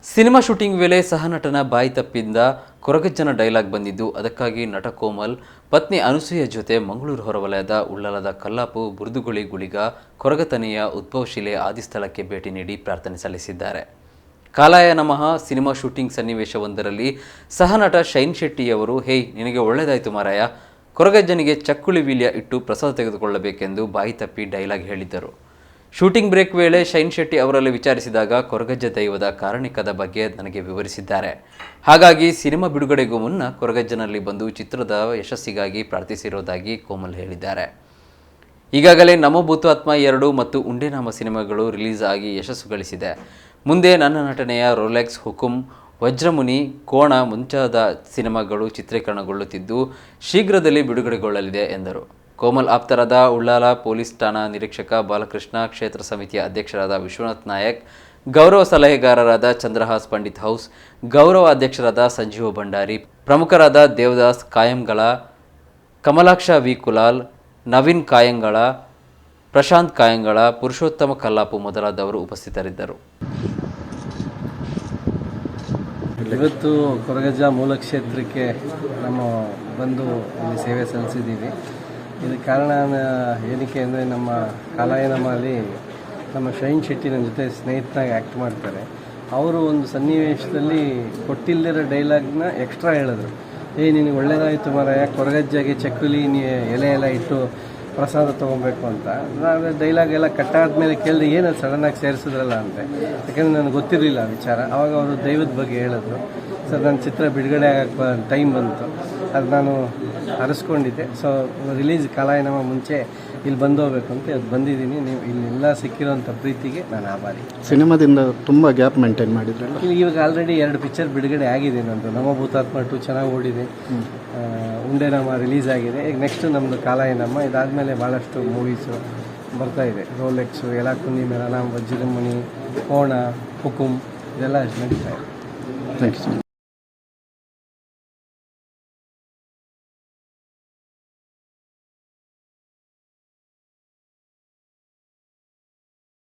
Cinema shooting ವೇಳೆ ಸಹನಟನ ಬಾಯಿ ತಪ್ಪಿಂದ ಕೊರಗಜ್ಜನ dialogue ಬಂದಿದ್ದು, ಅದಕ್ಕಾಗಿ ನಟ ಕೋಮಲ್ ಪತ್ನಿ ಅನಸೂಯ ಜೊತೆ ಮಂಗಳೂರು ಹೊರವಲಯದ ಉಳ್ಳಾಲದ ಕಲ್ಲಾಪು ಬುರ್ದುಗುಳಿ ಗುಳಿಗ ಕೊರಗತನೆಯ ಉದ್ಭವಶಿಲೆ ಆದಿಸ್ಥಳಕ್ಕೆ ಭೇಟಿ ನೀಡಿ ಪ್ರಾರ್ಥನೆ ಸಲ್ಲಿಸಿದ್ದಾರೆ. ಕಾಲಾಯ ನಮಃ ಸಿನಿಮಾ ಶೂಟಿಂಗ್ ಸನ್ನಿವೇಶವೊಂದರಲ್ಲಿ ಸಹನಟ ಶೈನ್ ಶೆಟ್ಟಿಯವರು ಹೇಯ್ ನಿನಗೆ ಒಳ್ಳೆಯದಾಯಿತು ಮಾರಾಯ, ಕೊರಗಜ್ಜನಿಗೆ ಚಕ್ಕುಳಿ ವೀಲ್ಯ ಇಟ್ಟು ಪ್ರಸಾದ ತೆಗೆದುಕೊಳ್ಳಬೇಕೆಂದು ಬಾಯಿ ತಪ್ಪಿ ಡೈಲಾಗ್ ಹೇಳಿದ್ದರು. ಶೂಟಿಂಗ್ ಬ್ರೇಕ್ ವೇಳೆ ಶೈನ್ ಶೆಟ್ಟಿ ಅವರಲ್ಲಿ ವಿಚಾರಿಸಿದಾಗ ಕೊರಗಜ್ಜ ದೈವದ ಕಾರಣಿಕದ ಬಗ್ಗೆ ನನಗೆ ವಿವರಿಸಿದ್ದಾರೆ. ಹಾಗಾಗಿ ಸಿನಿಮಾ ಬಿಡುಗಡೆಗೂ ಮುನ್ನ ಕೊರಗಜ್ಜನಲ್ಲಿ ಬಂದು ಚಿತ್ರದ ಯಶಸ್ಸಿಗಾಗಿ ಪ್ರಾರ್ಥಿಸಿರುವುದಾಗಿ ಕೋಮಲ್ ಹೇಳಿದ್ದಾರೆ. ಈಗಾಗಲೇ ನಮೋ ಭೂತಾತ್ಮ 2 ಮತ್ತು ಉಂಡೆನಾಮ ಸಿನಿಮಾಗಳು ರಿಲೀಸ್ ಆಗಿ ಯಶಸ್ಸು ಗಳಿಸಿದೆ. ಮುಂದೆ ನನ್ನ ನಟನೆಯ ರೋಲೆಕ್ಸ್, ಹುಕುಂ, ವಜ್ರಮುನಿ, ಕೋಣ ಮುಂತಾದ ಸಿನಿಮಾಗಳು ಚಿತ್ರೀಕರಣಗೊಳ್ಳುತ್ತಿದ್ದು ಶೀಘ್ರದಲ್ಲಿ ಬಿಡುಗಡೆಗೊಳ್ಳಲಿದೆ ಎಂದರು. ಕೋಮಲ್ ಆಪ್ತರಾದ ಉಳ್ಳಾಲ ಪೊಲೀಸ್ ಠಾಣಾ ನಿರೀಕ್ಷಕ ಬಾಲಕೃಷ್ಣ, ಕ್ಷೇತ್ರ ಸಮಿತಿಯ ಅಧ್ಯಕ್ಷರಾದ ವಿಶ್ವನಾಥ್ ನಾಯಕ್, ಗೌರವ ಸಲಹೆಗಾರರಾದ ಚಂದ್ರಹಾಸ್ ಪಂಡಿತ್ ಹೌಸ್, ಗೌರವ ಅಧ್ಯಕ್ಷರಾದ ಸಂಜೀವ ಭಂಡಾರಿ, ಪ್ರಮುಖರಾದ ದೇವದಾಸ್ ಕಾಯಂಗಳ, ಕಮಲಾಕ್ಷ ವಿ ಕುಲಾಲ್, ನವೀನ್ ಕಾಯಂಗಳ, ಪ್ರಶಾಂತ್ ಕಾಯಂಗಳ, ಪುರುಷೋತ್ತಮ ಕಲ್ಲಾಪು ಮೊದಲಾದವರು ಉಪಸ್ಥಿತರಿದ್ದರು. ಇವತ್ತು ಕೊರಗಜ್ಜ ಮೂಲ ಕ್ಷೇತ್ರಕ್ಕೆ ನಮ್ಮ ಬಂದು ಇಲ್ಲಿ ಸೇವೆ ಸಲ್ಲಿಸಿದ್ದೀವಿ. ಇದಕ್ಕೆ ಕಾರಣ ಏನಕ್ಕೆ ಅಂದರೆ ನಮ್ಮ ಕಾಲಾಯನಮಲ್ಲಿ ನಮ್ಮ ಶೈನ್ ಶೆಟ್ಟಿ ನನ್ನ ಜೊತೆ ಸ್ನೇಹಿತನಾಗಿ ಆ್ಯಕ್ಟ್ ಮಾಡ್ತಾರೆ. ಅವರು ಒಂದು ಸನ್ನಿವೇಶದಲ್ಲಿ ಕೊಟ್ಟಿಲ್ಲದಿರೋ ಡೈಲಾಗ್ನ ಎಕ್ಸ್ಟ್ರಾ ಹೇಳಿದ್ರು. ನಿನಗೆ ಒಳ್ಳೇದಾಯಿತು ಮಾರಾಯ, ಕೊರಗಜ್ಜಗೆ ಚಕ್ಕುಲಿ ಎಲೆ ಎಲ್ಲ ಇಟ್ಟು ಪ್ರಸಾದ ತೊಗೊಬೇಕು ಅಂತ. ನಾನು ಡೈಲಾಗ್ ಎಲ್ಲ ಕಟ್ಟಾದ್ಮೇಲೆ ಕೇಳಿದೆ, ಏನದು ಸಡನ್ನಾಗಿ ಸೇರಿಸಿದ್ರಲ್ಲ ಅಂತೆ. ಯಾಕೆಂದರೆ ನನಗೆ ಗೊತ್ತಿರಲಿಲ್ಲ ವಿಚಾರ. ಆವಾಗ ಅವರು ದೈವದ ಬಗ್ಗೆ ಹೇಳಿದ್ರು. ಸರ್ ನನ್ನ ಚಿತ್ರ ಬಿಡುಗಡೆ ಆಗಕ್ಕೆ ಟೈಮ್ ಬಂತು, ಅದು ನಾನು ಅರಸ್ಕೊಂಡಿದ್ದೆ. ಸೊ ರಿಲೀಸ್ ಕಾಲಾಯನಮ ಮುಂಚೆ ಇಲ್ಲಿ ಬಂದು ಹೋಗ್ಬೇಕು ಅಂತ ಅದು ಬಂದಿದ್ದೀನಿ. ನೀವು ಇಲ್ಲೆಲ್ಲ ಸಿಕ್ಕಿರೋಂಥ ಪ್ರೀತಿಗೆ ನಾನು ಆಭಾರಿ. ಸಿನಿಮಾದಿಂದ ತುಂಬ ಗ್ಯಾಪ್ ಮೇಂಟೈನ್ ಮಾಡಿದ್ರಲ್ಲ. ಇವಾಗ ಆಲ್ರೆಡಿ 2 ಪಿಕ್ಚರ್ ಬಿಡುಗಡೆ ಆಗಿದೆ. ನಂದು ನಮೋ ಭೂತಾತ್ಮ 2 ಚೆನ್ನಾಗಿ ಓಡಿದೆ, ಉಂಡೆನಾಮ ರಿಲೀಸ್ ಆಗಿದೆ. ಈಗ ನೆಕ್ಸ್ಟ್ ನಮ್ಮದು ಕಾಲಾಯನಮ. ಇದಾದಮೇಲೆ ಭಾಳಷ್ಟು ಮೂವೀಸು ಬರ್ತಾಯಿದೆ. ರೋಲೆಕ್ಸು, ಎಲಾ ಕುಂದಿ ಮೇಲನ, ವಜ್ರಮುನಿ, ಕೋಣ, ಹುಕುಂ ಇದೆಲ್ಲ ನಡೀತಾ ಇದೆ. Thank you.